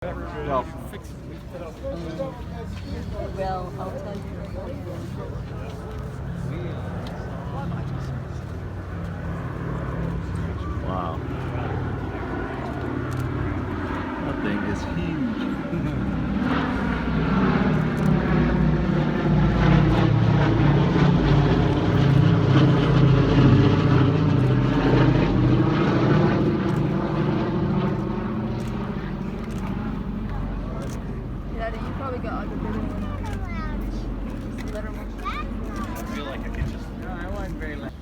Well, well, I'll tell you. wow. That thing is huge. Daddy, you probably got like a bigger one. Just a better one. I feel like I could just. No, I wasn't very loud.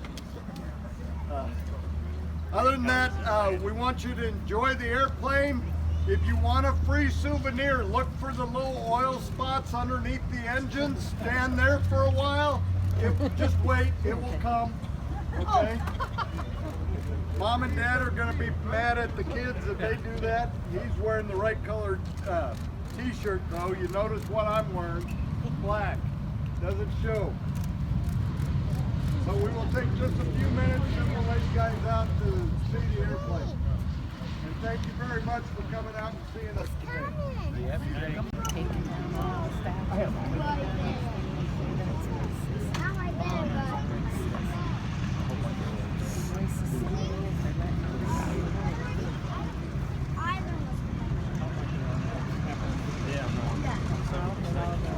Other than that, we want you to enjoy the airplane. If you want a free souvenir, look for the little oil spots underneath the engines. Stand there for a while. Just wait, it will come. Okay? Mom and Dad are going to be mad at the kids if they do that. He's wearing the right colored t-shirt though. You notice what I'm wearing? Black. Doesn't show. So we will take just a few minutes and we'll let you guys out to see the airplane. And thank you very much for coming out and seeing us today.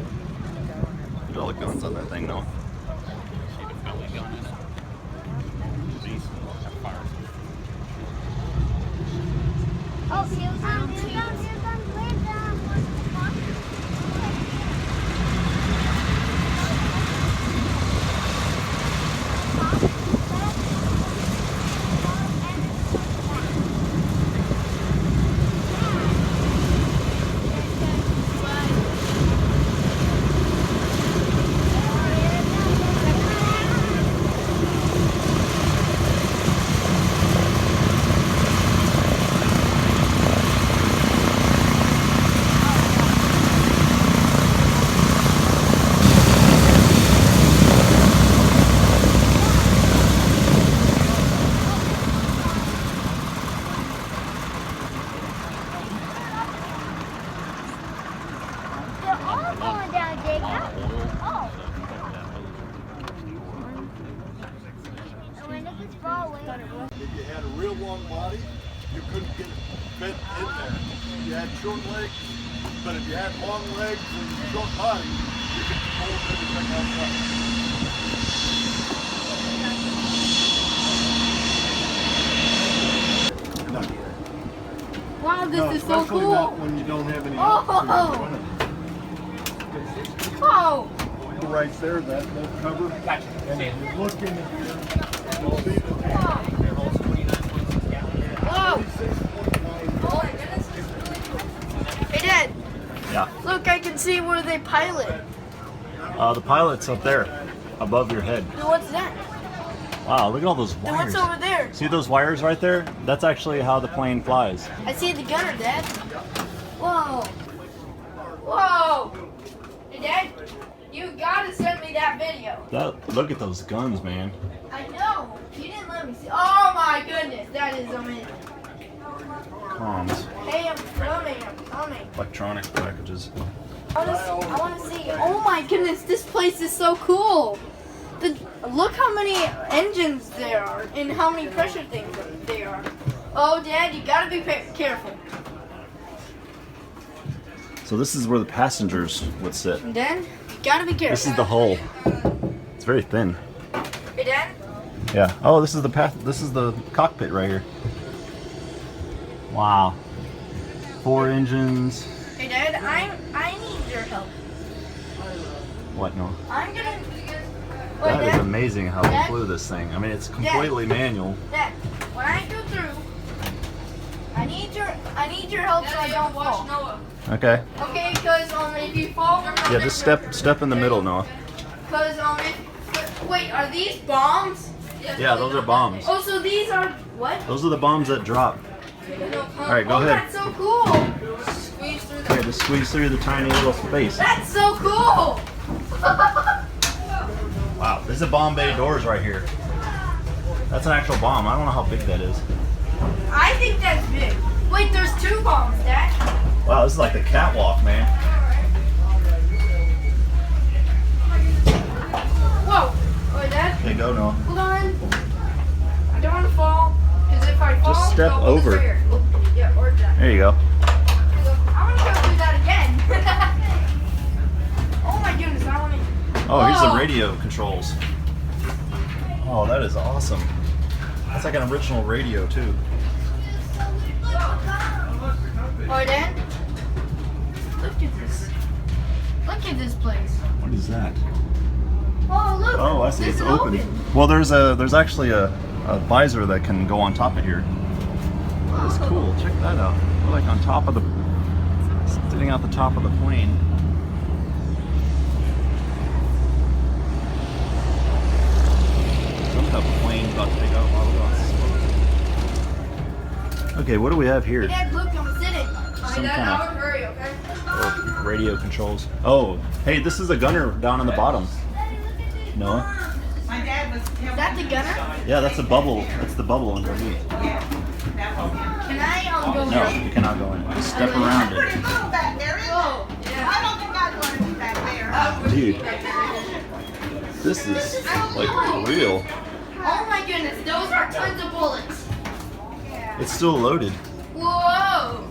Look at all the guns on that thing, though. Oh, here comes, here comes, here comes, where's They're all going down, Jacob. Oh. And when it gets far away. If you had a real long body, you couldn't get it fit in there. You had short legs, but if you had long legs and short body, you could hold everything else up. Wow, this No, is so especially cool. not when you don't have any Oh. Oh. right there, that little cover. Gotcha. And if you look in here, you'll see the tank. It holds 29.6 gallons. Whoa. 36.9. Oh my goodness, it's really cool. Hey, Dad. Yeah. Look, I can see where they pilot. The pilot's up there, above your head. Then what's that? Wow, look at all those Then what's wires. over there? See those wires right there? That's actually how the plane flies. I see the gunner, Dad. Whoa. Whoa. Hey, Dad, you gotta send me that video. Look at those guns, man. I know. You didn't let me see. Oh my goodness, that is amazing. Comms, Hey, I'm coming. electronic packages. I want to see. Oh my goodness, this place is so cool. Look how many engines there are and how many pressure things there are. Oh, Dad, you gotta be careful. So this is where the passengers would sit. And then, you gotta be careful. This is the hull. It's very thin. Hey, Dad? Yeah. Oh, this is the cockpit right here. Wow. 4 engines. Hey, Dad, I need your help. What? No. I'm gonna... Wait, That is Dad? amazing how they Dad? flew this thing. I mean, it's completely manual. Dad, when I go through, I need your help so I don't fall. Okay. Okay, because if you fall, Yeah, just step in the middle, Noah. Because wait, are these bombs? Yeah, those are bombs. Oh, so these are what? Those are the bombs that drop. All right, go ahead. That's so cool. Squeeze through Okay, just squeeze through the tiny little space. That's so cool. Wow, there's a bomb bay doors right here. That's an actual bomb. I don't know how big that is. I think that's big. Wait, there's 2 bombs, Dad. Wow, this is like the catwalk, man. Whoa! Wait, Dad. Okay, go, Noah. Hold on. I don't want to fall. Because if I fall, Just step I'll over. this right here. Yeah, or that. There you go. I want to go do that again. Oh my goodness, I want to. Oh, here's the radio controls. Oh, that is awesome. That's like an original radio, too. Oh, Dad. Look at this. Look at this place. What is that? Oh, look. Oh, I see. This It's is open. Well, there's actually a visor that can go on top of here. That's cool. Check that out. We're like on top of the, sitting out the top of the plane. Some type of plane about to take off. Okay, what do we have here? Dad, look, I'm sitting. Some Dad, kind of- I would hurry, okay? Radio controls. Oh, hey, this is the gunner down on the bottom. Noah? My dad was. Is that the gunner? Yeah, that's a bubble. That's the bubble underneath. Can I go No, here? you cannot go in. Just step around it. Pretty little back there, isn't it? Oh, yeah. I don't think I'd want to be back there. Dude, this is like real. Oh my goodness, those are tons of bullets. It's still loaded. Whoa!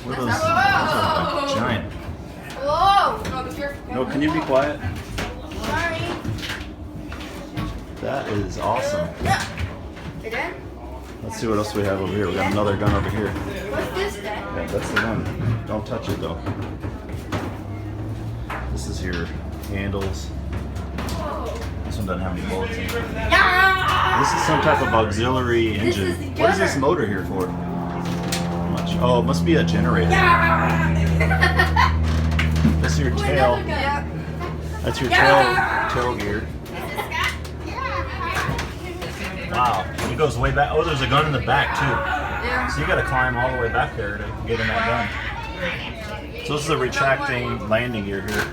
What are those? Those are like giant. Whoa! No, be careful. No, can you be quiet? Sorry. That is awesome. Hey, Dad? Let's see what else we have over here. We got another gun over here. What's this, Dad? Yeah, that's the one. Don't touch it though. This is your handles. This one doesn't have any bullets in it. Yeah! This is some type of auxiliary This engine. is the What is this gunner. motor here for? How much? Oh, it must be a generator. That's your tail. Yeah. That's your tail gear. Wow, it goes way back. Oh, there's a gun in the back too. Yeah. So you got to climb all the way back there to get in that gun. So this is a retracting landing gear here.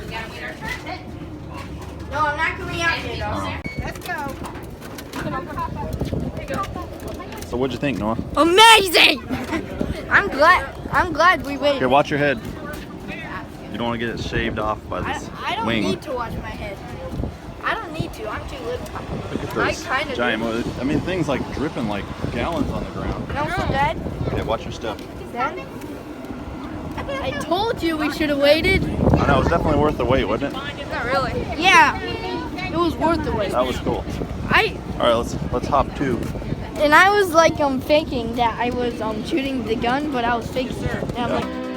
No, I'm not coming out here, though. Let's go. So what'd you think, Noah? Amazing! I'm glad we waited. Here, watch your head. You don't want to get it shaved off by this I don't wing. need to watch my head. I don't need to. I'm too little. Look at I those kinda giant do. motors. I mean, things like dripping like gallons on the ground. And also, Dad, Okay, watch your step. I told you we should have waited. I know, it was definitely worth the wait, wasn't it? Not really. Yeah, it was worth the wait. That was cool. I All right, let's hop too. and I was like faking that I was shooting the gun, but I was faking it. And I'm like.